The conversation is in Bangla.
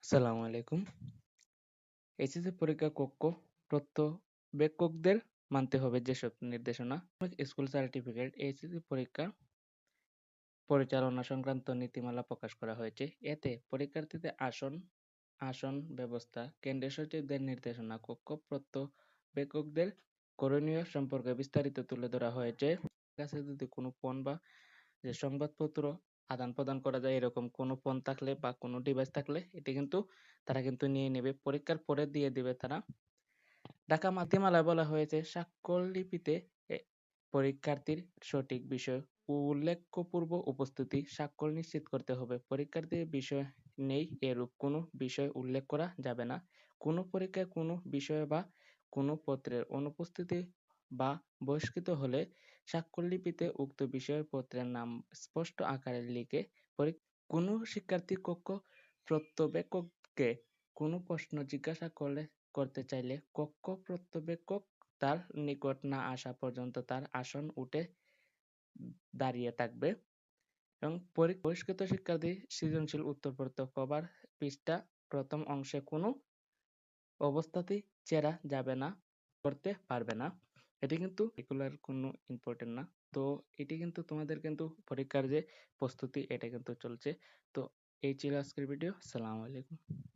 আসসালামু আলাইকুম। এইচএসসি পরীক্ষা কক্ষ পর্যবেক্ষকদের মানতে হবে যেসব নির্দেশনা স্কুল সার্টিফিকেট এইচএসসি পরীক্ষা পরিচালনা সংক্রান্ত নীতিমালা প্রকাশ করা হয়েছে। এতে পরীক্ষার্থীদের আসন ব্যবস্থা, কেন্দ্রীয় সচিবদের নির্দেশনা, কক্ষ পর্যবেক্ষকদের করণীয় সম্পর্কে বিস্তারিত তুলে ধরা হয়েছে। কাছে যদি কোনো ফোন বা যে সংবাদপত্র আদান-প্রদান করা যায় এরকম কোনো ফোন থাকলে বা কোনো ডিভাইস থাকলে এটি কিন্তু তারা কিন্তু নিয়ে নেবে। পরীক্ষার পরে দিয়ে দিবে তারা। ঢাকা নীতিমালায় বলা হয়েছে স্বাক্ষরলিপিতে এ পরীক্ষার্থীর সঠিক বিষয় উল্লেখপূর্ব উপস্থিতি স্বাক্ষর নিশ্চিত করতে হবে। পরীক্ষার্থীর বিষয় নেই এরূপ কোনো বিষয় উল্লেখ করা যাবে না। কোনো পরীক্ষায় কোনো বিষয় বা কোনো পত্রের অনুপস্থিতি বা বহিষ্কৃত হলে স্বাক্ষরলিপিতে উক্ত বিষয়ের পত্রের নাম স্পষ্ট আকারে লিখে কোনো শিক্ষার্থী কক্ষ পর্যবেক্ষককে কোনো প্রশ্ন জিজ্ঞাসা করতে চাইলে কক্ষ পর্যবেক্ষক তার নিকট না আসা পর্যন্ত তার আসন উঠে দাঁড়িয়ে থাকবে এবং বহিষ্কৃত শিক্ষার্থী সৃজনশীল উত্তরপত্র কভার পৃষ্ঠা প্রথম অংশে কোনো অবস্থাতেই ছেঁড়া যাবে না, করতে পারবে না। এটি কিন্তু এগুলার কোনো ইম্পর্টেন্ট না। তো এটি কিন্তু তোমাদের কিন্তু পরীক্ষার যে প্রস্তুতি এটা কিন্তু চলছে। তো এই ছিল আজকের ভিডিও। আসসালামু আলাইকুম।